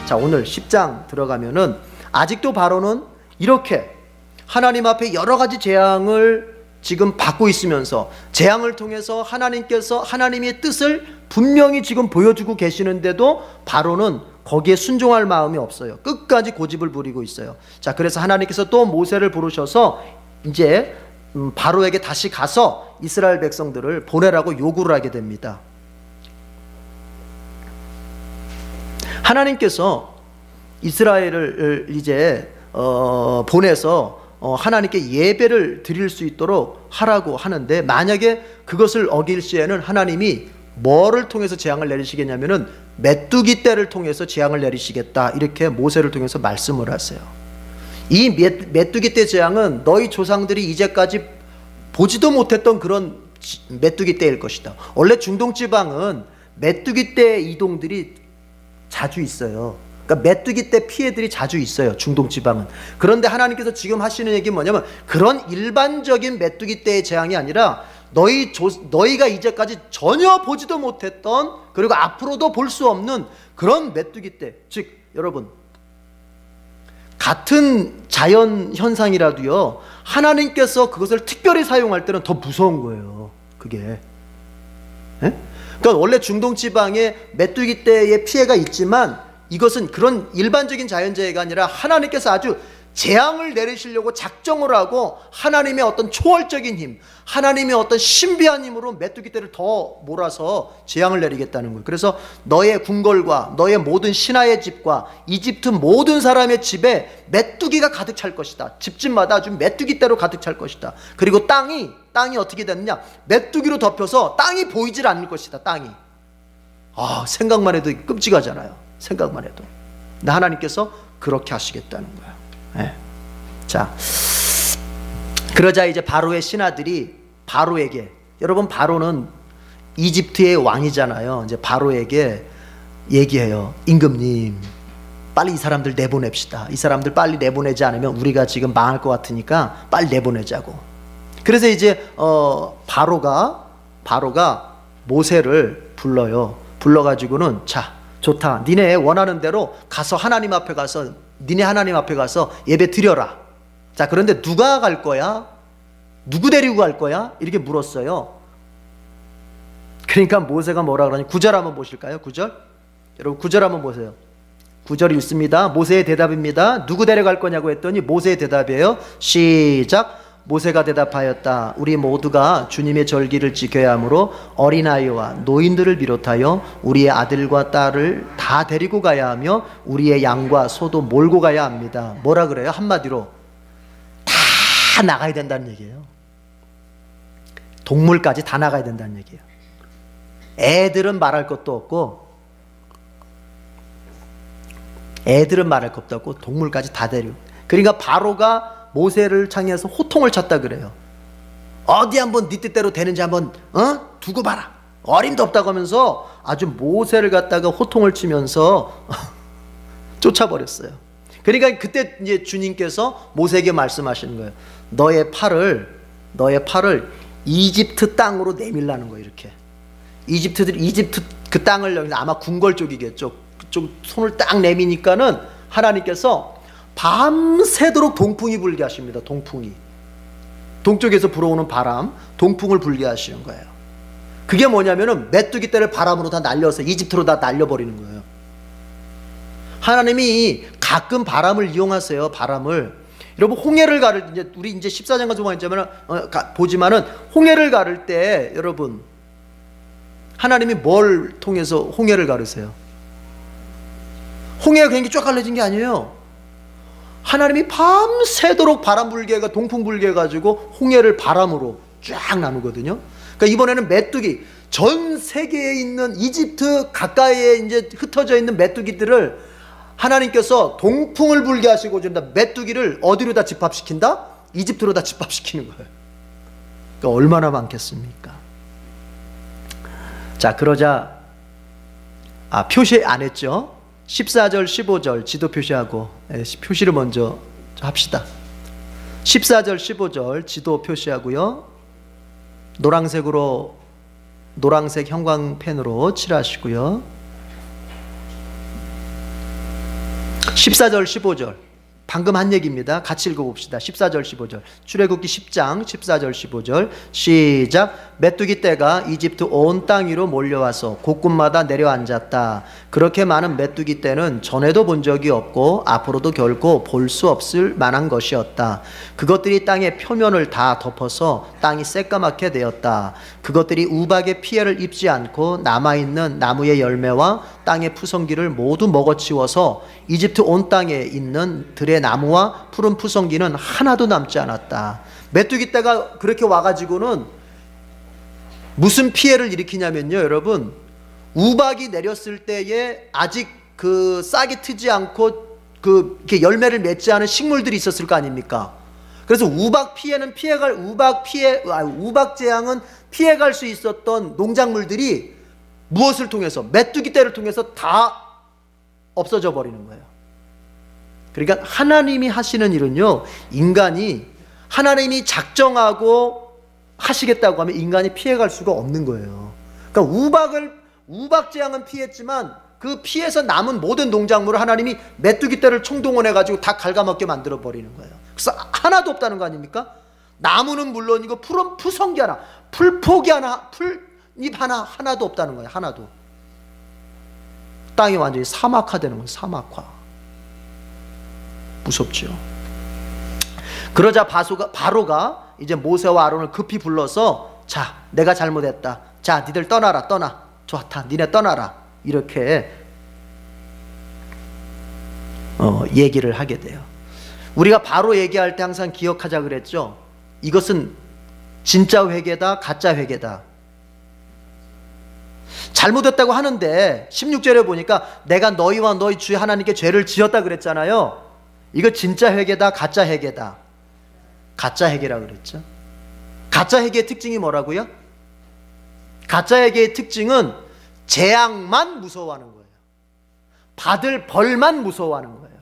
자, 오늘 10장 들어가면은 아직도 바로는 이렇게 하나님 앞에 여러 가지 재앙을 지금 받고 있으면서 재앙을 통해서 하나님께서 하나님의 뜻을 분명히 지금 보여주고 계시는데도 바로는 거기에 순종할 마음이 없어요. 끝까지 고집을 부리고 있어요. 자, 그래서 하나님께서 또 모세를 부르셔서 이제 바로에게 다시 가서 이스라엘 백성들을 보내라고 요구를 하게 됩니다. 하나님께서 이스라엘을 이제 보내서 하나님께 예배를 드릴 수 있도록 하라고 하는데, 만약에 그것을 어길 시에는 하나님이 뭐를 통해서 재앙을 내리시겠냐면은 메뚜기 떼를 통해서 재앙을 내리시겠다, 이렇게 모세를 통해서 말씀을 하세요. 이 메뚜기 떼 재앙은 너희 조상들이 이제까지 보지도 못했던 그런 메뚜기 떼일 것이다. 원래 중동 지방은 메뚜기 떼 이동들이 자주 있어요. 그러니까 메뚜기 떼 피해들이 자주 있어요, 중동 지방은. 그런데 하나님께서 지금 하시는 얘기는 뭐냐면, 그런 일반적인 메뚜기 떼의 재앙이 아니라 너희가 이제까지 전혀 보지도 못했던, 그리고 앞으로도 볼 수 없는 그런 메뚜기 떼. 즉 여러분, 같은 자연 현상이라도요, 하나님께서 그것을 특별히 사용할 때는 더 무서운 거예요, 그게. 예? 그러니까 원래 중동 지방에 메뚜기 떼의 피해가 있지만 이것은 그런 일반적인 자연재해가 아니라 하나님께서 아주 재앙을 내리시려고 작정을 하고 하나님의 어떤 초월적인 힘, 하나님의 어떤 신비한 힘으로 메뚜기 떼를 더 몰아서 재앙을 내리겠다는 거예요. 그래서 너의 궁궐과 너의 모든 신하의 집과 이집트 모든 사람의 집에 메뚜기가 가득 찰 것이다. 집집마다 아주 메뚜기 떼로 가득 찰 것이다. 그리고 땅이 어떻게 됐느냐, 메뚜기로 덮여서 땅이 보이질 않을 것이다. 땅이. 생각만 해도 끔찍하잖아요, 생각만 해도. 근데 하나님께서 그렇게 하시겠다는 거야. 네. 자, 그러자 이제 바로의 신하들이 바로에게, 여러분 바로는 이집트의 왕이잖아요. 이제 바로에게 얘기해요. 임금님, 빨리 이 사람들 내보냅시다. 이 사람들 빨리 내보내지 않으면 우리가 지금 망할 것 같으니까 빨리 내보내자고. 그래서 이제 바로가 모세를 불러요. 불러가지고는, 자, 좋다, 니네 원하는 대로 가서 하나님 앞에 가서, 니네 하나님 앞에 가서 예배 드려라. 자, 그런데 누가 갈 거야? 누구 데리고 갈 거야? 이렇게 물었어요. 그러니까 모세가 뭐라 그러냐, 9절 한번 보실까요? 9절. 여러분 9절 한번 보세요. 9절이 있습니다. 모세의 대답입니다. 누구 데려갈 거냐고 했더니 모세의 대답이에요. 시작. 모세가 대답하였다. 우리 모두가 주님의 절기를 지켜야 하므로 어린아이와 노인들을 비롯하여 우리의 아들과 딸을 다 데리고 가야 하며 우리의 양과 소도 몰고 가야 합니다. 뭐라 그래요? 한마디로 다 나가야 된다는 얘기예요. 동물까지 다 나가야 된다는 얘기예요. 애들은 말할 것도 없고, 동물까지 다 데리고. 그러니까 바로가 모세를 향해서 호통을 쳤다 그래요. 어디 한번 네 뜻대로 되는지 한번 두고 봐라. 어림도 없다고 하면서 아주 모세를 갖다가 호통을 치면서 쫓아버렸어요. 그러니까 그때 이제 주님께서 모세에게 말씀하시는 거예요. 너의 팔을 이집트 땅으로 내밀라는 거예요. 이렇게 이집트 그 땅을, 아마 궁궐 쪽이겠죠. 그쪽 손을 딱 내미니까는 하나님께서 밤새도록 동풍이 불게 하십니다. 동풍이, 동쪽에서 불어오는 바람, 동풍을 불게 하시는 거예요. 그게 뭐냐면은 메뚜기 떼를 바람으로 다 날려서 이집트로 다 날려버리는 거예요. 하나님이 가끔 바람을 이용하세요. 바람을. 여러분 홍해를 가를, 이제 우리 이제 14장 가서 보지만은 홍해를 가를 때 여러분 하나님이 뭘 통해서 홍해를 가르세요? 홍해가 그냥 쫙 갈라진 게 아니에요. 하나님이 밤새도록 바람 불게 해가, 동풍 불게 해가지고 홍해를 바람으로 쫙 나누거든요. 그러니까 이번에는 메뚜기, 전 세계에 있는 이집트 가까이에 이제 흩어져 있는 메뚜기들을 하나님께서 동풍을 불게 하시고 준다. 메뚜기를 어디로 다 집합시킨다? 이집트로 다 집합시키는 거예요. 그러니까 얼마나 많겠습니까? 자, 그러자 표시 안 했죠? 14절 15절 지도 표시하고, 표시를 먼저 합시다. 14절 15절 지도 표시하고요, 노란색 형광펜으로 칠하시고요. 14절 15절 방금 한 얘기입니다. 같이 읽어봅시다. 14절 15절 출애굽기 10장 14절 15절 시작. 메뚜기 떼가 이집트 온 땅 위로 몰려와서 곳곳마다 내려앉았다. 그렇게 많은 메뚜기 떼는 전에도 본 적이 없고 앞으로도 결코 볼 수 없을 만한 것이었다. 그것들이 땅의 표면을 다 덮어서 땅이 새까맣게 되었다. 그것들이 우박의 피해를 입지 않고 남아있는 나무의 열매와 땅의 푸성기를 모두 먹어치워서 이집트 온 땅에 있는 들의 나무와 푸른 푸성기는 하나도 남지 않았다. 메뚜기 떼가 그렇게 와가지고는 무슨 피해를 일으키냐면요, 여러분, 우박이 내렸을 때에 아직 그 싹이 트지 않고 이렇게 열매를 맺지 않은 식물들이 있었을 거 아닙니까? 그래서 우박 재앙은 피해갈 수 있었던 농작물들이 무엇을 통해서? 메뚜기 떼를 통해서 다 없어져 버리는 거예요. 그러니까 하나님이 하시는 일은요, 인간이 하나님이 작정하고 하시겠다고 하면 인간이 피해갈 수가 없는 거예요. 그러니까 우박 재앙은 피했지만 그 피해서 남은 모든 농작물을 하나님이 메뚜기 떼를 총동원해 가지고 다 갉아먹게 만들어 버리는 거예요. 그래서 하나도 없다는 거 아닙니까? 나무는 물론이고 푸른 푸성기 하나, 풀포기 하나, 풀잎 하나도 없다는 거예요. 하나도. 땅이 완전히 사막화되는 거예요. 사막화. 무섭죠. 그러자 바로가 이제 모세와 아론을 급히 불러서, 자, 내가 잘못했다. 자, 니들 떠나라. 좋다. 니네 떠나라. 이렇게 얘기를 하게 돼요. 우리가 바로 얘기할 때 항상 기억하자 그랬죠. 이것은 진짜 회개다, 가짜 회개다. 잘못했다고 하는데 16절에 보니까 내가 너희와 너희 주 하나님께 죄를 지었다 그랬잖아요. 이거 진짜 회개다, 가짜 회개다. 가짜 회개라고 그랬죠. 가짜 회개의 특징이 뭐라고요? 가짜 회개의 특징은 재앙만 무서워하는 거예요. 받을 벌만 무서워하는 거예요.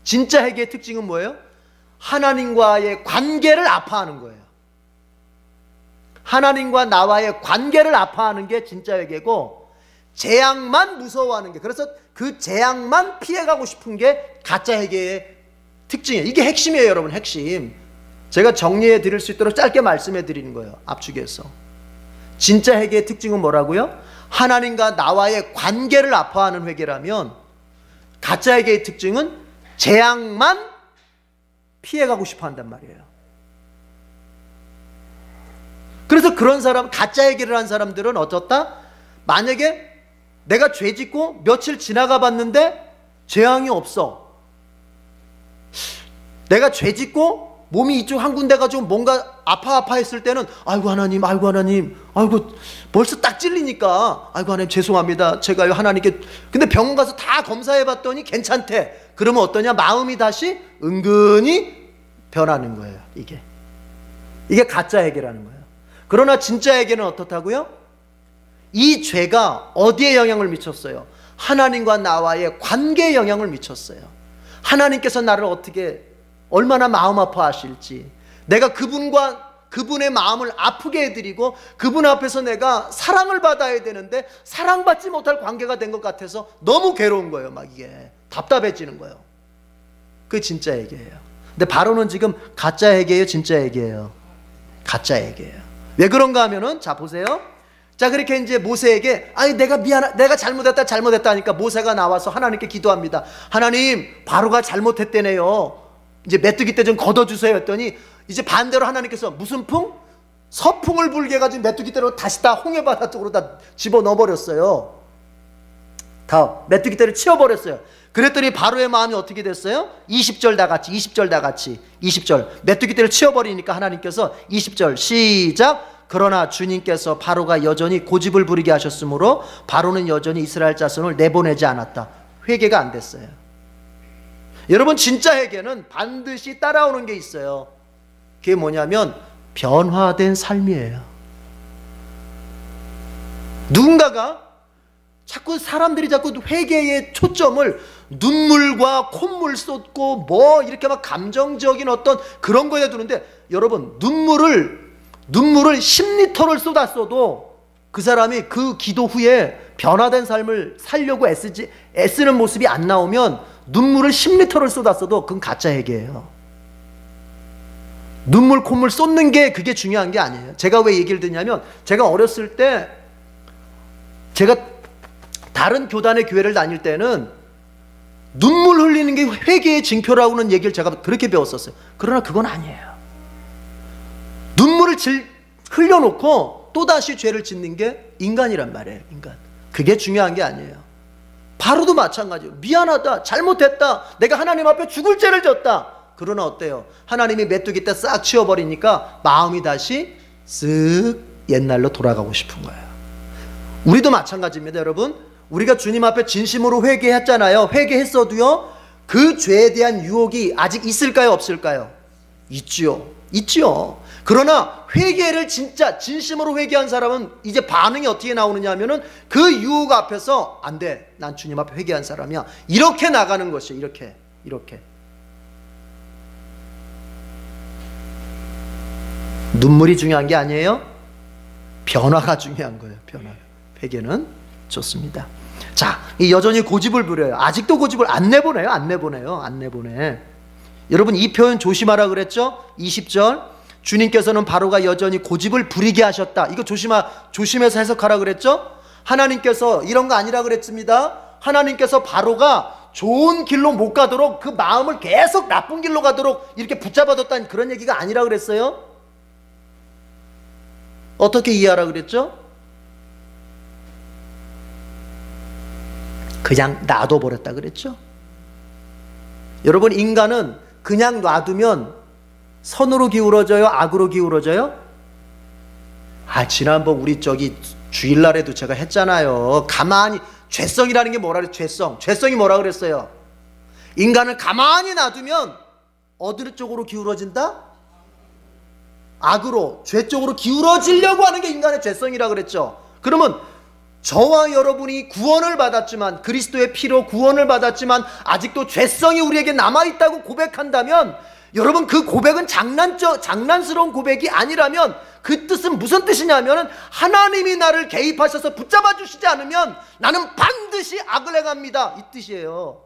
진짜 회개의 특징은 뭐예요? 하나님과의 관계를 아파하는 거예요. 하나님과 나와의 관계를 아파하는 게 진짜 회개고, 재앙만 무서워하는 게, 그래서 그 재앙만 피해가고 싶은 게 가짜 회개의 특징이에요. 이게 핵심이에요, 여러분. 핵심. 제가 정리해 드릴 수 있도록 짧게 말씀해 드리는 거예요, 압축해서. 진짜 회개의 특징은 뭐라고요? 하나님과 나와의 관계를 아파하는 회개라면, 가짜 회개의 특징은 재앙만 피해가고 싶어 한단 말이에요. 그래서 그런 사람, 가짜 회개를 한 사람들은 어떻다? 만약에 내가 죄 짓고 며칠 지나가 봤는데 재앙이 없어. 내가 죄 짓고 몸이 이쪽 한 군데가 좀 뭔가 아파했을 때는 아이고 하나님 벌써 딱 찔리니까 아이고 하나님 죄송합니다. 제가요 하나님께, 근데 병원 가서 다 검사해 봤더니 괜찮대. 그러면 어떠냐? 마음이 다시 은근히 변하는 거예요. 이게 가짜 회개라는 거예요. 그러나 진짜 회개는 어떻다고요? 이 죄가 어디에 영향을 미쳤어요? 하나님과 나와의 관계에 영향을 미쳤어요. 하나님께서 나를 얼마나 마음 아파하실지, 내가 그분의 마음을 아프게 해드리고 그분 앞에서 내가 사랑을 받아야 되는데 사랑받지 못할 관계가 된 것 같아서 너무 괴로운 거예요. 막 이게 답답해지는 거예요. 그게 진짜 회개예요. 근데 바로는 지금 가짜 회개예요, 진짜 회개예요? 가짜 회개예요. 왜 그런가 하면은, 자 보세요. 자, 그렇게 이제 모세에게 내가 잘못했다 하니까 모세가 나와서 하나님께 기도합니다. 하나님, 바로가 잘못했대네요. 이제 메뚜기 떼 좀 걷어주세요 했더니, 이제 반대로 하나님께서 무슨 풍? 서풍을 불게 해가지고 메뚜기 떼로 다시 다 홍해바다 쪽으로 다 집어넣어 버렸어요. 다 메뚜기 떼를 치워버렸어요. 그랬더니 바로의 마음이 어떻게 됐어요? 20절 다 같이 20절 메뚜기 떼를 치워버리니까 하나님께서 20절 시작. 그러나 주님께서 바로가 여전히 고집을 부리게 하셨으므로 바로는 여전히 이스라엘 자손을 내보내지 않았다. 회개가 안 됐어요. 여러분, 진짜 회개는 반드시 따라오는 게 있어요. 그게 뭐냐면 변화된 삶이에요. 누군가가 사람들이 자꾸 회개의 초점을 눈물과 콧물 쏟고 이렇게 막 감정적인 어떤 그런 거에 두는데, 여러분, 눈물을 10리터를 쏟았어도 그 사람이 그 기도 후에 변화된 삶을 살려고 애쓰는 모습이 안 나오면 눈물을 10리터를 쏟았어도 그건 가짜 회개예요. 눈물 콧물 쏟는 게 그게 중요한 게 아니에요. 제가 왜 얘기를 듣냐면, 제가 어렸을 때 제가 다른 교단의 교회를 다닐 때는 눈물 흘리는 게 회개의 징표라고는 얘기를 제가 그렇게 배웠었어요. 그러나 그건 아니에요. 눈물을 흘려놓고 또다시 죄를 짓는 게 인간이란 말이에요. 인간. 그게 중요한 게 아니에요. 바로도 마찬가지예요. 미안하다, 잘못했다, 내가 하나님 앞에 죽을 죄를 졌다. 그러나 어때요? 하나님이 메뚜기 때 싹 치워버리니까 마음이 다시 쓱 옛날로 돌아가고 싶은 거예요. 우리도 마찬가지입니다, 여러분. 우리가 주님 앞에 진심으로 회개했잖아요. 회개했어도요, 그 죄에 대한 유혹이 아직 있을까요, 없을까요? 있지요. 있지요. 그러나 회개를 진짜 진심으로 회개한 사람은 이제 반응이 어떻게 나오느냐 하면은 그 유혹 앞에서 안 돼, 난 주님 앞에 회개한 사람이야, 이렇게 나가는 것이에요. 이렇게 눈물이 중요한 게 아니에요. 변화가 중요한 거예요. 변화. 회개는 좋습니다. 자, 이 여전히 고집을 부려요. 아직도 고집을 안 내보내요. 안 내보내. 여러분, 이 표현 조심하라 그랬죠? 20절. 주님께서는 바로가 여전히 고집을 부리게 하셨다. 이거 조심해서 해석하라 그랬죠? 하나님께서 이런 거 아니라 그랬습니다. 하나님께서 바로가 좋은 길로 못 가도록, 그 마음을 계속 나쁜 길로 가도록 이렇게 붙잡아뒀다는 그런 얘기가 아니라 그랬어요. 어떻게 이해하라 그랬죠? 그냥 놔둬버렸다 그랬죠? 여러분, 인간은 그냥 놔두면 선으로 기울어져요, 악으로 기울어져요? 지난번 우리 주일날에도 제가 했잖아요. 가만히, 죄성이라는 게 뭐라 그랬어요? 죄성이 뭐라 그랬어요? 인간을 가만히 놔두면 어느 쪽으로 기울어진다? 악으로, 죄 쪽으로 기울어지려고 하는 게 인간의 죄성이라 그랬죠. 그러면 저와 여러분이 구원을 받았지만, 그리스도의 피로 구원을 받았지만 아직도 죄성이 우리에게 남아있다고 고백한다면, 여러분, 그 고백은 장난스러운 고백이 아니라면 그 뜻은 무슨 뜻이냐면, 하나님이 나를 개입하셔서 붙잡아 주시지 않으면 나는 반드시 악을 행합니다, 이 뜻이에요.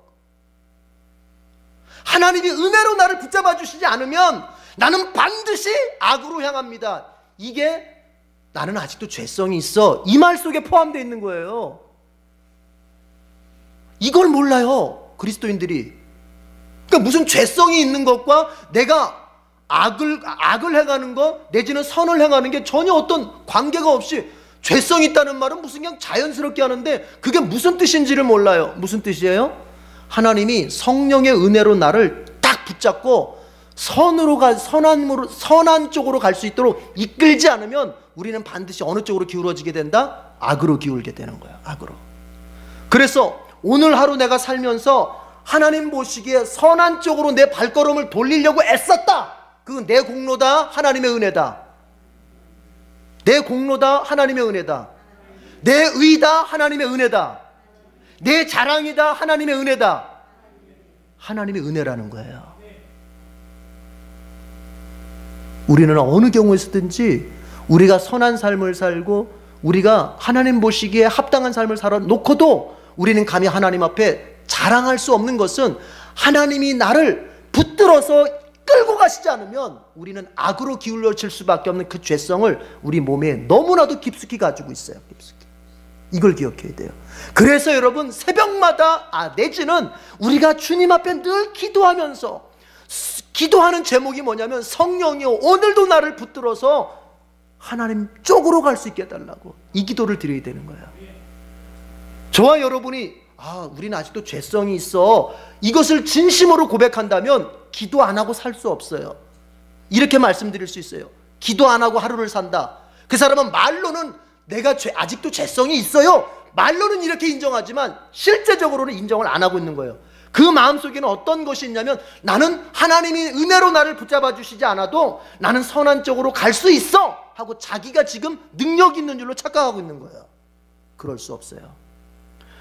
하나님이 은혜로 나를 붙잡아 주시지 않으면 나는 반드시 악으로 향합니다. 이게 나는 아직도 죄성이 있어, 이 말 속에 포함되어 있는 거예요. 이걸 몰라요, 그리스도인들이. 그러니까 무슨 죄성이 있는 것과 내가 악을 행하는 것, 내지는 선을 행하는 게 전혀 어떤 관계가 없이, 죄성이 있다는 말은 무슨 그냥 자연스럽게 하는데 그게 무슨 뜻인지를 몰라요. 무슨 뜻이에요? 하나님이 성령의 은혜로 나를 딱 붙잡고 선한 쪽으로 갈 수 있도록 이끌지 않으면 우리는 반드시 어느 쪽으로 기울어지게 된다? 악으로 기울게 되는 거예요. 악으로. 그래서 오늘 하루 내가 살면서 하나님 보시기에 선한 쪽으로 내 발걸음을 돌리려고 애썼다. 그건 내 공로다, 하나님의 은혜다. 내 공로다, 하나님의 은혜다. 내 의다, 하나님의 은혜다. 내 자랑이다, 하나님의 은혜다. 하나님의 은혜라는 거예요. 우리는 어느 경우에서든지 우리가 선한 삶을 살고 우리가 하나님 보시기에 합당한 삶을 살아놓고도 우리는 감히 하나님 앞에 자랑할 수 없는 것은, 하나님이 나를 붙들어서 끌고 가시지 않으면 우리는 악으로 기울어질 수밖에 없는 그 죄성을 우리 몸에 너무나도 깊숙이 가지고 있어요. 깊숙이. 이걸 기억해야 돼요. 그래서 여러분, 새벽마다 내지는 우리가 주님 앞에 늘 기도하면서, 기도하는 제목이 뭐냐면, 성령이여 오늘도 나를 붙들어서 하나님 쪽으로 갈 수 있게 해달라고, 이 기도를 드려야 되는 거예요. 저와 여러분이 우리는 아직도 죄성이 있어, 이것을 진심으로 고백한다면 기도 안 하고 살 수 없어요. 이렇게 말씀드릴 수 있어요. 기도 안 하고 하루를 산다. 그 사람은 말로는 내가 아직도 죄성이 있어요, 말로는 이렇게 인정하지만 실제적으로는 인정을 안 하고 있는 거예요. 그 마음속에는 어떤 것이 있냐면, 나는 하나님이 은혜로 나를 붙잡아 주시지 않아도 나는 선한 쪽으로 갈 수 있어 하고 자기가 지금 능력 있는 줄로 착각하고 있는 거예요. 그럴 수 없어요.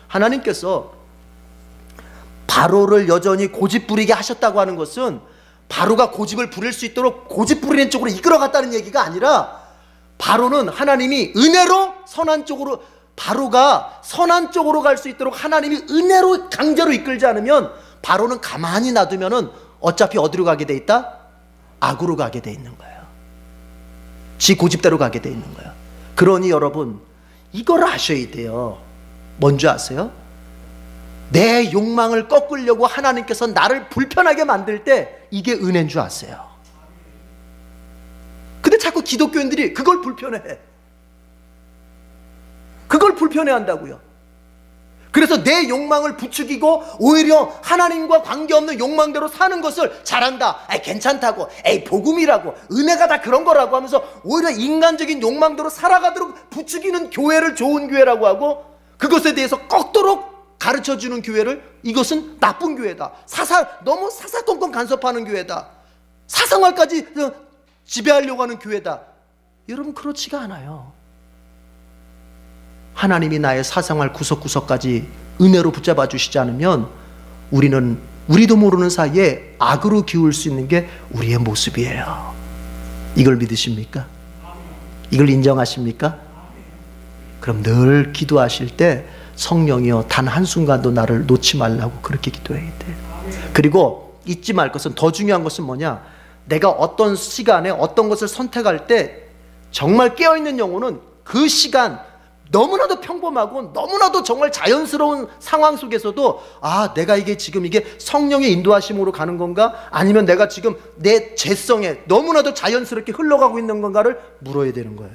하나님께서 바로를 여전히 고집 부리게 하셨다고 하는 것은, 바로가 고집을 부릴 수 있도록 고집 부리는 쪽으로 이끌어갔다는 얘기가 아니라, 바로는 하나님이 은혜로 선한 쪽으로, 바로가 선한 쪽으로 갈 수 있도록 하나님이 은혜로 강제로 이끌지 않으면 바로는 가만히 놔두면은 어차피 어디로 가게 돼 있다? 악으로 가게 돼 있는 거예요. 지 고집대로 가게 돼 있는 거예요. 그러니 여러분, 이걸 아셔야 돼요. 뭔지 아세요? 내 욕망을 꺾으려고 하나님께서 나를 불편하게 만들 때 이게 은혜인 줄 아세요. 근데 자꾸 기독교인들이 그걸 불편해해. 그걸 불편해한다고요. 그래서 내 욕망을 부추기고 오히려 하나님과 관계없는 욕망대로 사는 것을 잘한다, 에이 괜찮다고, 에이 복음이라고, 은혜가 다 그런 거라고 하면서 오히려 인간적인 욕망대로 살아가도록 부추기는 교회를 좋은 교회라고 하고, 그것에 대해서 꺾도록 가르쳐주는 교회를 이것은 나쁜 교회다, 너무 사사건건 간섭하는 교회다, 사생활까지 지배하려고 하는 교회다. 여러분, 그렇지가 않아요. 하나님이 나의 사생활 구석구석까지 은혜로 붙잡아 주시지 않으면 우리도 모르는 사이에 악으로 기울 수 있는 게 우리의 모습이에요. 이걸 믿으십니까? 이걸 인정하십니까? 그럼 늘 기도하실 때 성령이여 단 한순간도 나를 놓지 말라고 그렇게 기도해야 돼. 그리고 잊지 말 것은, 더 중요한 것은 뭐냐, 내가 어떤 시간에 어떤 것을 선택할 때 정말 깨어있는 영혼은 그 시간 너무나도 평범하고 너무나도 정말 자연스러운 상황 속에서도 내가 지금 이게 성령의 인도하심으로 가는 건가, 아니면 내가 지금 내 죄성에 너무나도 자연스럽게 흘러가고 있는 건가를 물어야 되는 거예요.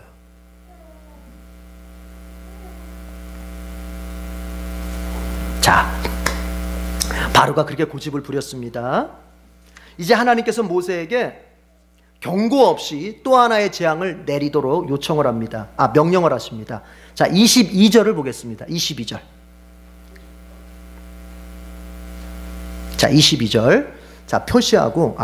자, 바로가 그렇게 고집을 부렸습니다. 이제 하나님께서 모세에게 경고 없이 또 하나의 재앙을 내리도록 요청을 합니다. 명령을 하십니다. 자, 22절을 보겠습니다. 22절. 자, 22절. 자, 표시하고,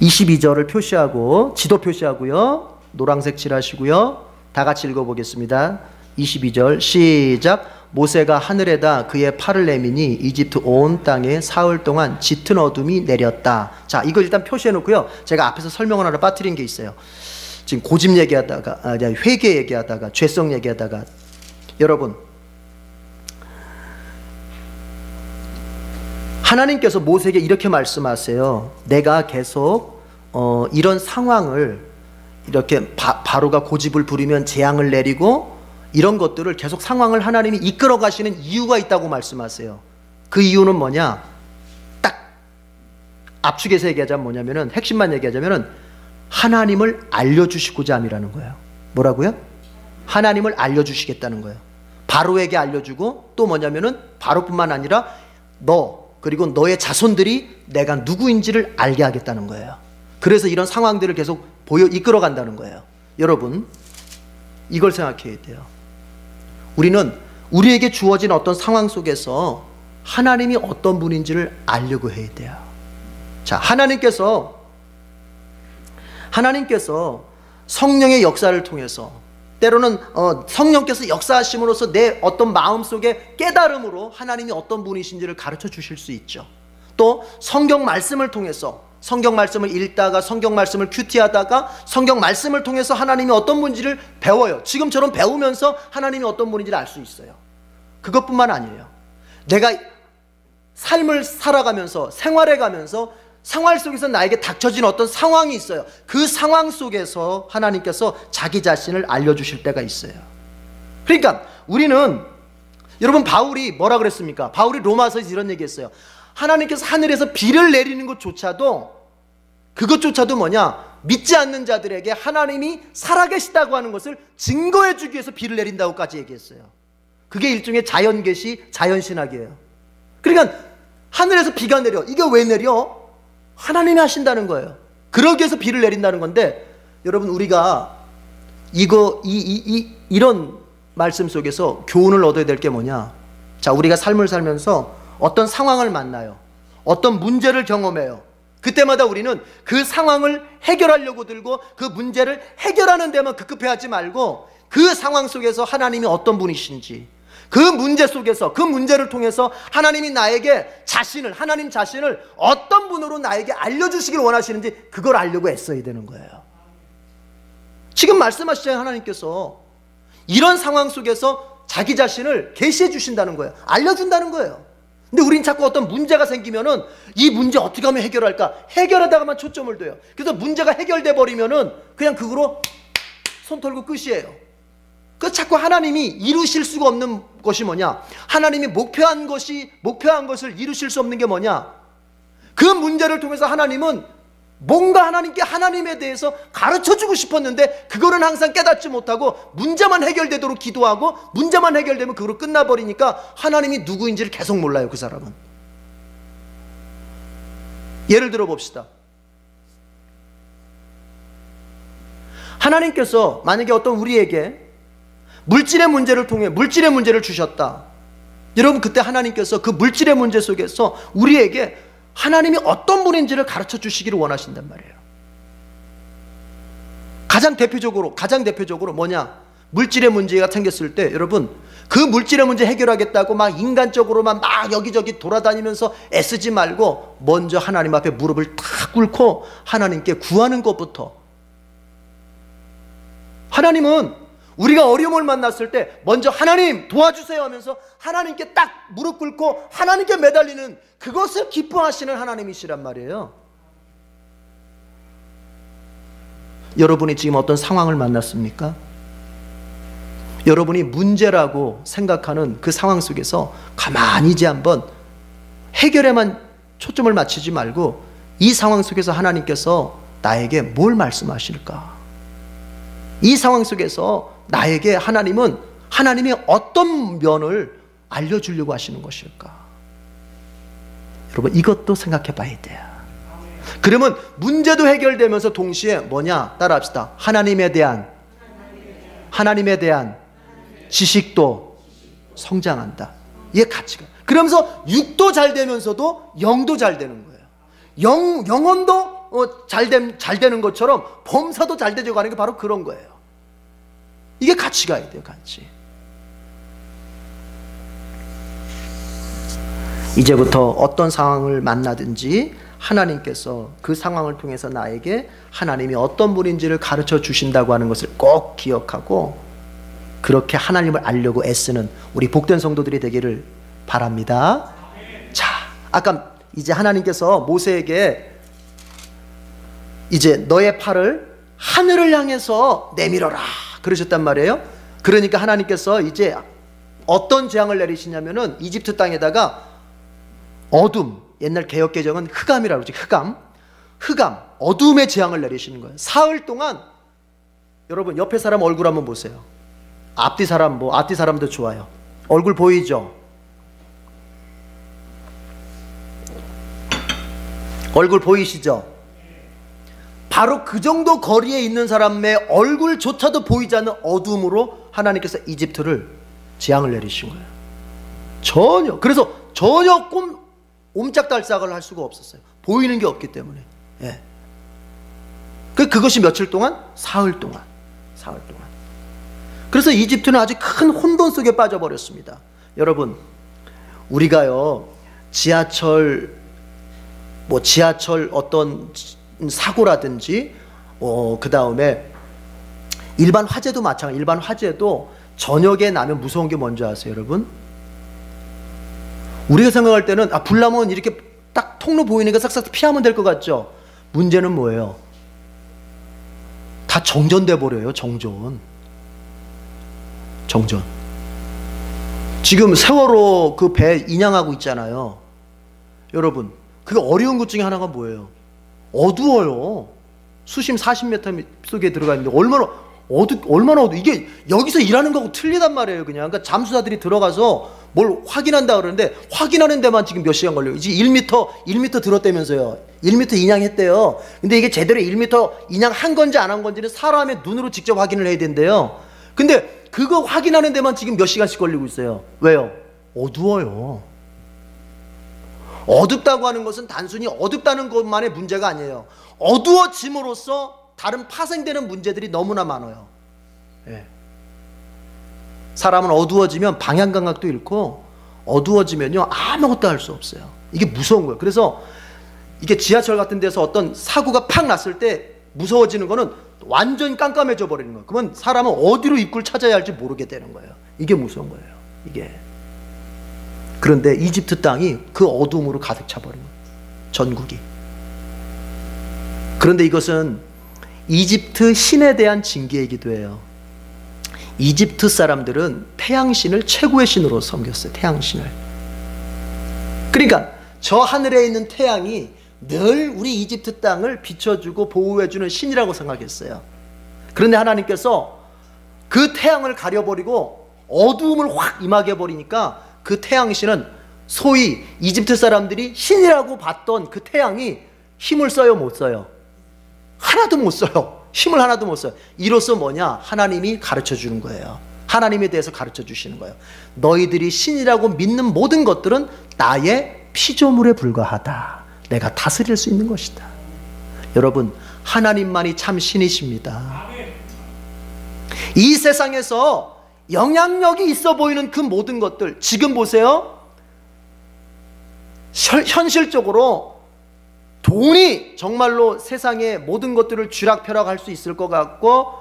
22절을 표시하고, 지도 표시하고요. 노란색 칠하시고요. 다 같이 읽어보겠습니다. 22절 시작. 모세가 하늘에다 그의 팔을 내미니 이집트 온 땅에 사흘 동안 짙은 어둠이 내렸다. 자, 이거 일단 표시해 놓고요. 제가 앞에서 설명을 하나 빠뜨린 게 있어요. 지금 고집 얘기하다가, 회개 얘기하다가, 죄성 얘기하다가, 여러분, 하나님께서 모세에게 이렇게 말씀하세요. 내가 계속 이런 상황을, 이렇게 바로가 고집을 부리면 재앙을 내리고 이런 것들을 계속 상황을 하나님이 이끌어 가시는 이유가 있다고 말씀하세요. 그 이유는 뭐냐? 딱 압축해서 얘기하자면 뭐냐면은, 핵심만 얘기하자면은 하나님을 알려주시고자 함이라는 거예요. 뭐라고요? 하나님을 알려주시겠다는 거예요. 바로에게 알려주고, 또 뭐냐면은 바로뿐만 아니라 그리고 너의 자손들이 내가 누구인지를 알게 하겠다는 거예요. 그래서 이런 상황들을 계속 이끌어 간다는 거예요. 여러분, 이걸 생각해야 돼요. 우리는 우리에게 주어진 어떤 상황 속에서 하나님이 어떤 분인지를 알려고 해야 돼요. 자, 하나님께서 성령의 역사를 통해서, 때로는 성령께서 역사하심으로써 내 어떤 마음속에 깨달음으로 하나님이 어떤 분이신지를 가르쳐 주실 수 있죠. 또 성경 말씀을 통해서, 성경 말씀을 읽다가, 성경 말씀을 큐티하다가, 성경 말씀을 통해서 하나님이 어떤 분인지를 배워요. 지금처럼 배우면서 하나님이 어떤 분인지를 알 수 있어요. 그것뿐만 아니에요. 내가 삶을 살아가면서, 생활해가면서 생활 속에서 나에게 닥쳐진 어떤 상황이 있어요. 그 상황 속에서 하나님께서 자기 자신을 알려주실 때가 있어요. 그러니까 우리는, 여러분, 바울이 뭐라 그랬습니까? 바울이 로마서에서 이런 얘기했어요. 하나님께서 하늘에서 비를 내리는 그것조차도 뭐냐? 믿지 않는 자들에게 하나님이 살아계시다고 하는 것을 증거해 주기 위해서 비를 내린다고까지 얘기했어요. 그게 일종의 자연계시, 자연신학이에요. 그러니까 하늘에서 비가 내려. 이게 왜 내려? 하나님이 하신다는 거예요. 그러기 위해서 비를 내린다는 건데, 여러분, 우리가 이런 말씀 속에서 교훈을 얻어야 될 게 뭐냐? 자, 우리가 삶을 살면서 어떤 상황을 만나요. 어떤 문제를 경험해요. 그때마다 우리는 그 상황을 해결하려고 들고 그 문제를 해결하는 데만 급급해하지 말고, 그 상황 속에서 하나님이 어떤 분이신지, 그 문제 속에서, 그 문제를 통해서 하나님이 나에게 하나님 자신을 어떤 분으로 나에게 알려주시길 원하시는지 그걸 알려고 애써야 되는 거예요. 지금 말씀하시잖아요. 하나님께서 이런 상황 속에서 자기 자신을 계시해 주신다는 거예요. 알려준다는 거예요. 근데 우린 자꾸 어떤 문제가 생기면은 이 문제 어떻게 하면 해결할까? 해결하다가만 초점을 둬요. 그래서 문제가 해결돼 버리면은 그냥 그거로 손 털고 끝이에요. 그 자꾸 하나님이 이루실 수가 없는 것이 뭐냐? 하나님이 목표한 것을 이루실 수 없는 게 뭐냐? 그 문제를 통해서 하나님은 뭔가 하나님에 대해서 가르쳐주고 싶었는데 그거는 항상 깨닫지 못하고 문제만 해결되도록 기도하고 문제만 해결되면 그거로 끝나버리니까 하나님이 누구인지를 계속 몰라요. 그 사람은. 예를 들어 봅시다. 하나님께서 만약에 어떤 우리에게 물질의 문제를 통해 물질의 문제를 주셨다. 여러분, 그때 하나님께서 그 물질의 문제 속에서 우리에게 하나님이 어떤 분인지를 가르쳐 주시기를 원하신단 말이에요. 가장 대표적으로 뭐냐? 물질의 문제가 생겼을 때 여러분, 그 물질의 문제 해결하겠다고 막 인간적으로만 막 여기저기 돌아다니면서 애쓰지 말고 먼저 하나님 앞에 무릎을 탁 꿇고 하나님께 구하는 것부터. 하나님은 우리가 어려움을 만났을 때 먼저 하나님 도와주세요 하면서 하나님께 딱 무릎 꿇고 하나님께 매달리는 그것을 기뻐하시는 하나님이시란 말이에요. 여러분이 지금 어떤 상황을 만났습니까? 여러분이 문제라고 생각하는 그 상황 속에서 가만히 이제 한번 해결에만 초점을 맞추지 말고 이 상황 속에서 하나님께서 나에게 뭘 말씀하실까? 이 상황 속에서 나에게 하나님이 어떤 면을 알려주려고 하시는 것일까? 여러분, 이것도 생각해 봐야 돼요. 그러면 문제도 해결되면서 동시에 뭐냐? 따라합시다. 하나님에 대한 지식도 성장한다. 이게 가치가. 그러면서 육도 잘 되면서도 영도 잘 되는 거예요. 영혼도 잘 되는 것처럼 범사도 잘 되져 가는 게 바로 그런 거예요. 이게 같이 가야 돼요. 같이. 이제부터 어떤 상황을 만나든지 하나님께서 그 상황을 통해서 나에게 하나님이 어떤 분인지를 가르쳐 주신다고 하는 것을 꼭 기억하고 그렇게 하나님을 알려고 애쓰는 우리 복된 성도들이 되기를 바랍니다. 자, 아까 이제 하나님께서 모세에게 이제 너의 팔을 하늘을 향해서 내밀어라 그러셨단 말이에요. 그러니까 하나님께서 이제 어떤 재앙을 내리시냐면은 이집트 땅에다가 어둠, 옛날 개역개정은 흑암이라고 그러지. 흑암, 어둠의 재앙을 내리시는 거예요. 사흘 동안. 여러분, 옆에 사람 얼굴 한번 보세요. 앞뒤 사람도 좋아요. 얼굴 보이죠? 얼굴 보이시죠? 바로 그 정도 거리에 있는 사람의 얼굴조차도 보이지 않는 어둠으로 하나님께서 이집트를 재앙을 내리신 거예요. 그래서 전혀 옴짝달싹을 할 수가 없었어요. 보이는 게 없기 때문에. 예. 그것이 며칠 동안? 사흘 동안. 그래서 이집트는 아주 큰 혼돈 속에 빠져버렸습니다. 여러분, 우리가요 지하철 어떤 사고라든지 그 다음에 일반 화재도 마찬가지. 일반 화재도 저녁에 나면 무서운 게 뭔지 아세요, 여러분? 우리가 생각할 때는 불 나면 이렇게 딱 통로 보이니까 싹싹 피하면 될 것 같죠? 문제는 뭐예요? 다 정전돼 버려요. 정전. 지금 세월호 그 배 인양하고 있잖아요. 여러분, 그 어려운 것 중에 하나가 뭐예요? 어두워요. 수심 40m 속에 들어가 있는데 얼마나 어두워. 이게 여기서 일하는 거하고 틀리단 말이에요. 그러니까 잠수사들이 들어가서 뭘 확인한다 그러는데 확인하는 데만 지금 몇 시간 걸려요. 이제 1m 들었다면서요. 1m 인양했대요. 근데 이게 제대로 1m 인양한 건지 안 한 건지는 사람의 눈으로 직접 확인을 해야 된대요. 근데 그거 확인하는 데만 지금 몇 시간씩 걸리고 있어요. 왜요? 어두워요. 어둡다고 하는 것은 단순히 어둡다는 것만의 문제가 아니에요. 어두워짐으로써 다른 파생되는 문제들이 너무나 많아요. 예. 사람은 어두워지면 방향 감각도 잃고 어두워지면요 아무것도 할 수 없어요. 이게 무서운 거예요. 그래서 이게 지하철 같은 데서 어떤 사고가 팍 났을 때 무서워지는 거는 완전히 깜깜해져 버리는 거예요. 그러면 사람은 어디로 입구를 찾아야 할지 모르게 되는 거예요. 이게 무서운 거예요. 이게. 그런데 이집트 땅이 그 어둠으로 가득 차버린 거예요. 전국이. 그런데 이것은 이집트 신에 대한 징계이기도 해요. 이집트 사람들은 태양신을 최고의 신으로 섬겼어요. 태양신을. 그러니까 저 하늘에 있는 태양이 늘 우리 이집트 땅을 비춰주고 보호해주는 신이라고 생각했어요. 그런데 하나님께서 그 태양을 가려버리고 어두움을 확 임하게 해버리니까 그 태양신은 소위 이집트 사람들이 신이라고 봤던 그 태양이 힘을 써요, 못 써요? 하나도 못 써요. 힘을 하나도 못 써요. 이로써 뭐냐? 하나님이 가르쳐 주는 거예요. 하나님에 대해서 가르쳐 주시는 거예요. 너희들이 신이라고 믿는 모든 것들은 나의 피조물에 불과하다. 내가 다스릴 수 있는 것이다. 여러분, 하나님만이 참 신이십니다. 이 세상에서 영향력이 있어 보이는 그 모든 것들, 지금 보세요. 현실적으로 돈이 정말로 세상의 모든 것들을 쥐락펴락할 수 있을 것 같고,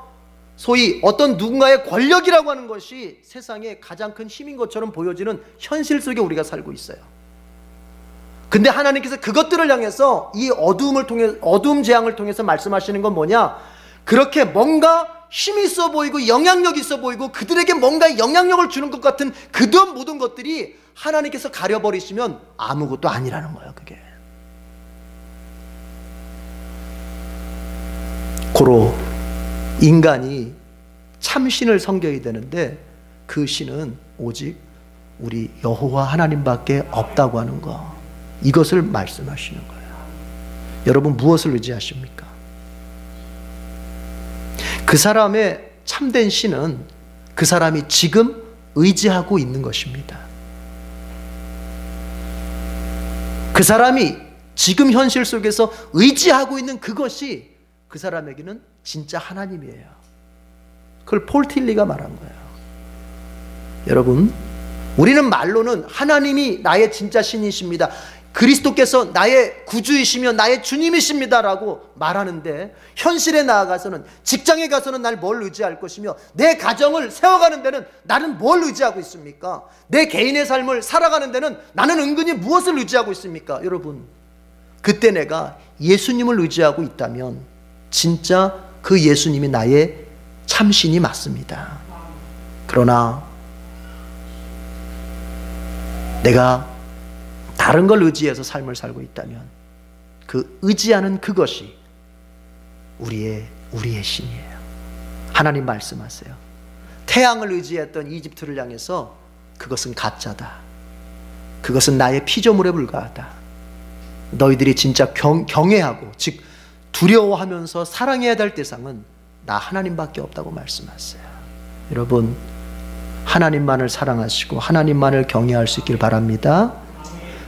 소위 어떤 누군가의 권력이라고 하는 것이 세상의 가장 큰 힘인 것처럼 보여지는 현실 속에 우리가 살고 있어요. 근데 하나님께서 그것들을 향해서 이 어두움을 통해, 어두움 재앙을 통해서 말씀하시는 건 뭐냐? 그렇게 뭔가 힘이 있어 보이고 영향력이 있어 보이고 그들에게 뭔가 영향력을 주는 것 같은 그런 모든 것들이 하나님께서 가려버리시면 아무것도 아니라는 거예요. 그게 고로 인간이 참신을 섬겨야 되는데 그 신은 오직 우리 여호와 하나님밖에 없다고 하는 거, 이것을 말씀하시는 거예요. 여러분, 무엇을 의지하십니까? 그 사람의 참된 신은 그 사람이 지금 의지하고 있는 것입니다. 그 사람이 지금 현실 속에서 의지하고 있는 그것이 그 사람에게는 진짜 하나님이에요. 그걸 폴 틸리가 말한 거예요. 여러분, 우리는 말로는 하나님이 나의 진짜 신이십니다, 그리스도께서 나의 구주이시며 나의 주님이십니다 라고 말하는데, 현실에 나아가서는, 직장에 가서는 날 뭘 의지할 것이며, 내 가정을 세워가는 데는 나는 뭘 의지하고 있습니까? 내 개인의 삶을 살아가는 데는 나는 은근히 무엇을 의지하고 있습니까? 여러분, 그때 내가 예수님을 의지하고 있다면 진짜 그 예수님이 나의 참신이 맞습니다. 그러나 내가 다른 걸 의지해서 삶을 살고 있다면 그 의지하는 그것이 우리의 신이에요. 하나님 말씀하세요. 태양을 의지했던 이집트를 향해서 그것은 가짜다. 그것은 나의 피조물에 불과하다. 너희들이 진짜 경외하고, 즉 두려워하면서 사랑해야 될 대상은 나 하나님밖에 없다고 말씀하세요. 여러분, 하나님만을 사랑하시고 하나님만을 경외할 수 있길 바랍니다.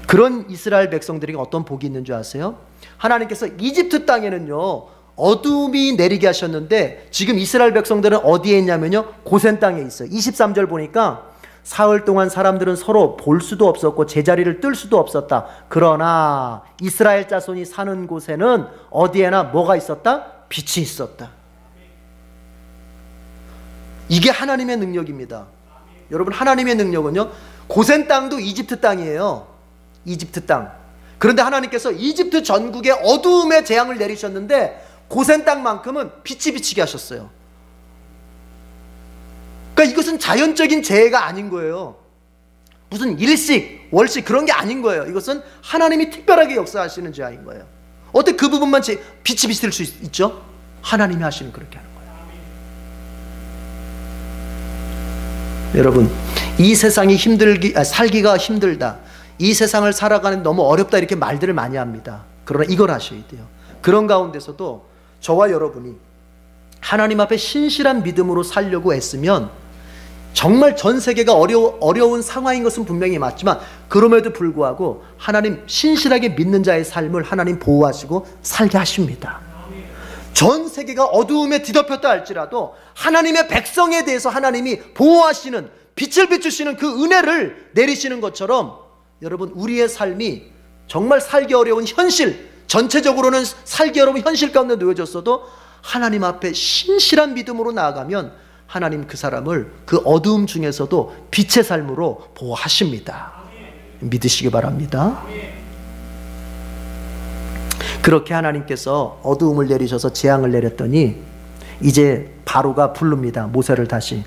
그런 이스라엘 백성들에게 어떤 복이 있는 줄 아세요? 하나님께서 이집트 땅에는요 어둠이 내리게 하셨는데, 지금 이스라엘 백성들은 어디에 있냐면요, 고센 땅에 있어요. 23절 보니까 사흘 동안 사람들은 서로 볼 수도 없었고 제자리를 뜰 수도 없었다. 그러나 이스라엘 자손이 사는 곳에는 어디에나 뭐가 있었다? 빛이 있었다. 이게 하나님의 능력입니다. 여러분, 하나님의 능력은요, 고센 땅도 이집트 땅이에요. 이집트 땅. 그런데 하나님께서 이집트 전국에 어두움의 재앙을 내리셨는데 고센 땅만큼은 빛이 비치게 하셨어요. 그러니까 이것은 자연적인 재해가 아닌 거예요. 무슨 일식, 월식 그런 게 아닌 거예요. 이것은 하나님이 특별하게 역사하시는 재앙인 거예요. 어떻게 그 부분만 빛이 비칠 수 있죠? 하나님이 하시는, 그렇게 하는 거예요. 여러분, 이 세상이 살기가 힘들다, 이 세상을 살아가는 너무 어렵다, 이렇게 말들을 많이 합니다. 그러나 이걸 하셔야 돼요. 그런 가운데서도 저와 여러분이 하나님 앞에 신실한 믿음으로 살려고 애쓰면 정말 전 세계가 어려운 상황인 것은 분명히 맞지만, 그럼에도 불구하고 하나님 신실하게 믿는 자의 삶을 하나님 보호하시고 살게 하십니다. 전 세계가 어두움에 뒤덮였다 할지라도 하나님의 백성에 대해서 하나님이 보호하시는, 빛을 비추시는 그 은혜를 내리시는 것처럼, 여러분, 우리의 삶이 정말 살기 어려운 현실, 전체적으로는 살기 어려운 현실 가운데 놓여졌어도 하나님 앞에 신실한 믿음으로 나아가면 하나님 그 사람을 그 어두움 중에서도 빛의 삶으로 보호하십니다. 믿으시기 바랍니다. 그렇게 하나님께서 어두움을 내리셔서 재앙을 내렸더니 이제 바로가 부릅니다. 모세를 다시.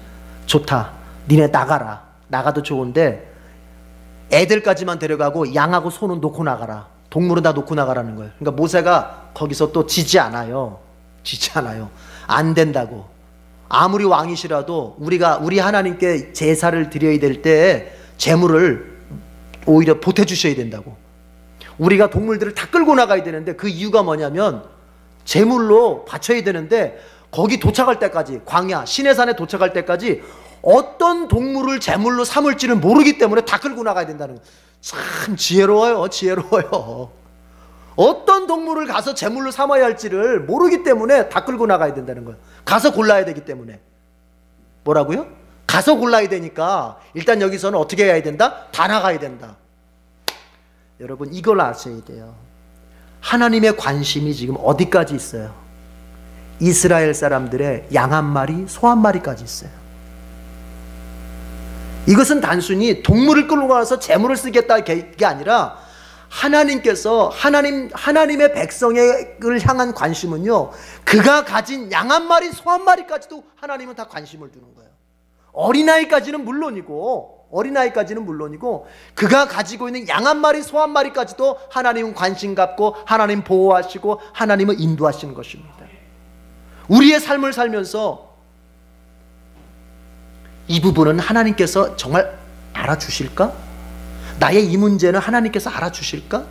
좋다. 니네 나가라. 나가도 좋은데 애들까지만 데려가고 양하고 소는 놓고 나가라. 동물은 다 놓고 나가라는 거예요. 그러니까 모세가 거기서 또 지지 않아요. 지지 않아요. 안 된다고. 아무리 왕이시라도 우리 하나님께 제사를 드려야 될 때에 제물을 오히려 보태주셔야 된다고. 우리가 동물들을 다 끌고 나가야 되는데 그 이유가 뭐냐면 제물로 바쳐야 되는데 거기 도착할 때까지, 광야 시내산에 도착할 때까지 어떤 동물을 제물로 삼을지는 모르기 때문에 다 끌고 나가야 된다는 거예요. 참 지혜로워요. 지혜로워요. 어떤 동물을 가서 제물로 삼아야 할지를 모르기 때문에 다 끌고 나가야 된다는 거예요. 가서 골라야 되기 때문에. 뭐라고요? 가서 골라야 되니까 일단 여기서는 어떻게 해야 된다? 다 나가야 된다. 여러분 이걸 아셔야 돼요. 하나님의 관심이 지금 어디까지 있어요? 이스라엘 사람들의 양 한 마리, 소 한 마리까지 있어요. 이것은 단순히 동물을 끌고 가서 재물을 쓰겠다 게 아니라 하나님께서 하나님의 백성을 향한 관심은요, 그가 가진 양 한 마리, 소 한 마리까지도 하나님은 다 관심을 두는 거예요. 어린아이까지는 물론이고 그가 가지고 있는 양 한 마리, 소 한 마리까지도 하나님은 관심 갖고 하나님 보호하시고 하나님은 인도하시는 것입니다. 우리의 삶을 살면서 이 부분은 하나님께서 정말 알아주실까? 나의 이 문제는 하나님께서 알아주실까?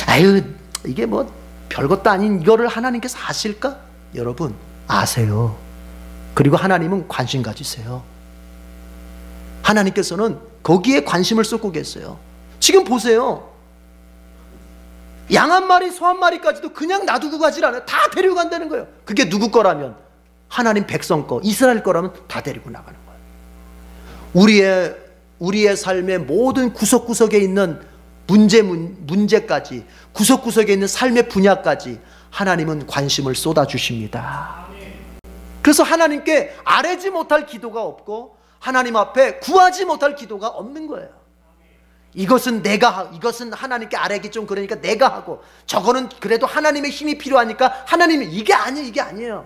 아유, 이게 뭐 별것도 아닌 이거를 하나님께서 아실까? 여러분 아세요. 그리고 하나님은 관심 가지세요. 하나님께서는 거기에 관심을 쏟고 계세요. 지금 보세요. 양 한 마리, 소 한 마리까지도 그냥 놔두고 가질 않아요. 다 데려간다는 거예요. 그게 누구 거라면? 하나님 백성 거, 이스라엘 거라면 다 데리고 나가는 거예요. 우리의 삶의 모든 구석구석에 있는 문제까지, 구석구석에 있는 삶의 분야까지 하나님은 관심을 쏟아주십니다. 그래서 하나님께 아뢰지 못할 기도가 없고 하나님 앞에 구하지 못할 기도가 없는 거예요. 이것은 하나님께 아뢰기 좀 그러니까 내가 하고, 저거는 그래도 하나님의 힘이 필요하니까 하나님이 이게 아니에요.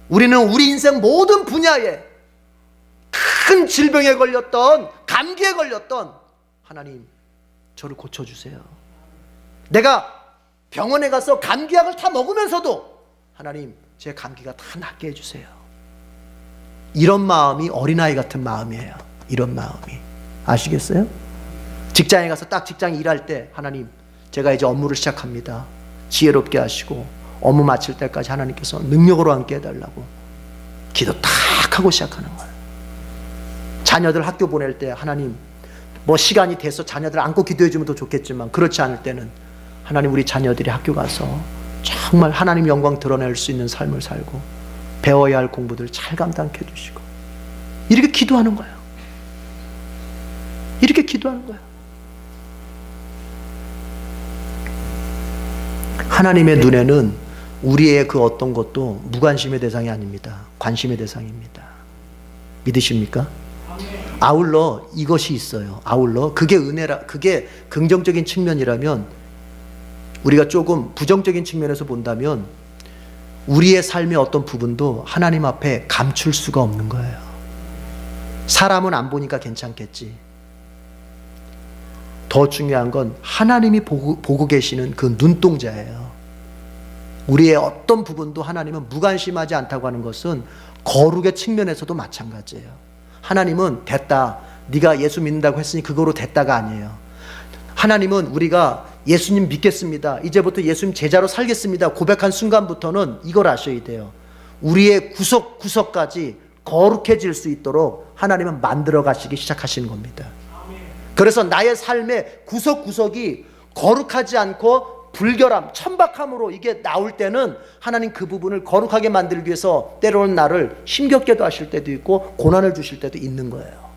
우리는 우리 인생 모든 분야에 큰 질병에 걸렸던, 감기에 걸렸던, 하나님 저를 고쳐주세요. 내가 병원에 가서 감기약을 다 먹으면서도 하나님 제 감기가 다 낫게 해주세요. 이런 마음이 어린아이 같은 마음이에요. 이런 마음이. 아시겠어요? 직장에 가서 딱 직장 일할 때 하나님 제가 이제 업무를 시작합니다. 지혜롭게 하시고 업무 마칠 때까지 하나님께서 능력으로 함께 해달라고 기도 딱 하고 시작하는 거예요. 자녀들 학교 보낼 때 하나님 뭐 시간이 돼서 자녀들 안고 기도해 주면 더 좋겠지만 그렇지 않을 때는 하나님 우리 자녀들이 학교 가서 정말 하나님 영광 드러낼 수 있는 삶을 살고 배워야 할 공부들 잘 감당해 주시고 이렇게 기도하는 거예요. 이렇게 기도하는 거예요. 하나님의 눈에는 우리의 그 어떤 것도 무관심의 대상이 아닙니다. 관심의 대상입니다. 믿으십니까? 아울러 이것이 있어요. 아울러 그게 은혜라, 그게 긍정적인 측면이라면 우리가 조금 부정적인 측면에서 본다면 우리의 삶의 어떤 부분도 하나님 앞에 감출 수가 없는 거예요. 사람은 안 보니까 괜찮겠지. 더 중요한 건 하나님이 보고 계시는 그 눈동자예요. 우리의 어떤 부분도 하나님은 무관심하지 않다고 하는 것은 거룩의 측면에서도 마찬가지예요. 하나님은 됐다, 네가 예수 믿는다고 했으니 그거로 됐다가 아니에요. 하나님은 우리가 예수님 믿겠습니다, 이제부터 예수님 제자로 살겠습니다 고백한 순간부터는 이걸 아셔야 돼요. 우리의 구석구석까지 거룩해질 수 있도록 하나님은 만들어 가시기 시작하시는 겁니다. 그래서 나의 삶의 구석구석이 거룩하지 않고 불결함, 천박함으로 이게 나올 때는 하나님 그 부분을 거룩하게 만들기 위해서 때로는 나를 힘겹게도 하실 때도 있고 고난을 주실 때도 있는 거예요.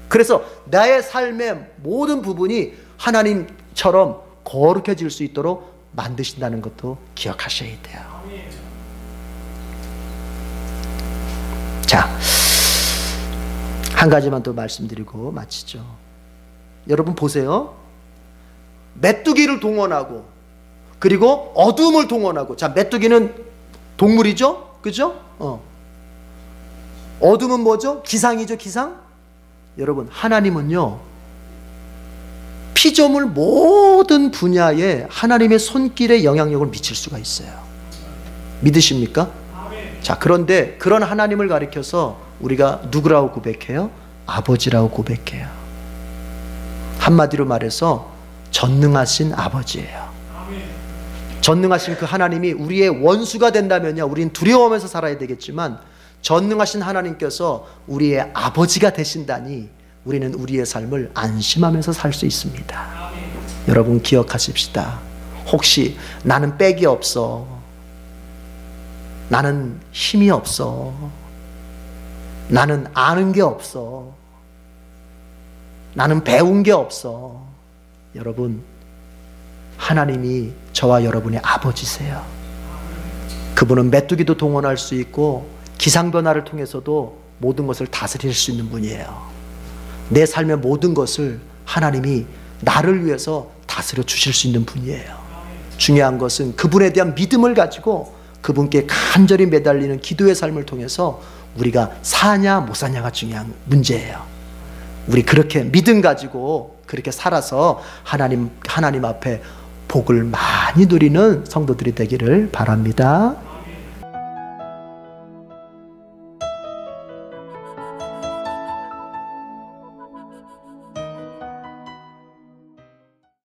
그래서 나의 삶의 모든 부분이 하나님처럼 거룩해질 수 있도록 만드신다는 것도 기억하셔야 돼요. 자, 한 가지만 더 말씀드리고 마치죠. 여러분 보세요. 메뚜기를 동원하고 그리고 어둠을 동원하고. 자, 메뚜기는 동물이죠? 그죠? 어둠은 뭐죠? 기상이죠, 기상? 여러분, 하나님은요, 피조물 모든 분야에 하나님의 손길에 영향력을 미칠 수가 있어요. 믿으십니까? 자, 그런데 그런 하나님을 가리켜서 우리가 누구라고 고백해요? 아버지라고 고백해요. 한마디로 말해서 전능하신 아버지예요. 전능하신 그 하나님이 우리의 원수가 된다면요, 우리는 두려워하면서 살아야 되겠지만, 전능하신 하나님께서 우리의 아버지가 되신다니 우리는 우리의 삶을 안심하면서 살 수 있습니다. 여러분 기억하십시다. 혹시 나는 빽이 없어, 나는 힘이 없어, 나는 아는 게 없어, 나는 배운 게 없어. 여러분, 하나님이 저와 여러분의 아버지세요. 그분은 메뚜기도 동원할 수 있고 기상변화를 통해서도 모든 것을 다스릴 수 있는 분이에요. 내 삶의 모든 것을 하나님이 나를 위해서 다스려 주실 수 있는 분이에요. 중요한 것은 그분에 대한 믿음을 가지고 그분께 간절히 매달리는 기도의 삶을 통해서 우리가 사냐 못 사냐가 중요한 문제예요. 우리 그렇게 믿음 가지고 그렇게 살아서 하나님 앞에 복을 많이 누리는 성도들이 되기를 바랍니다.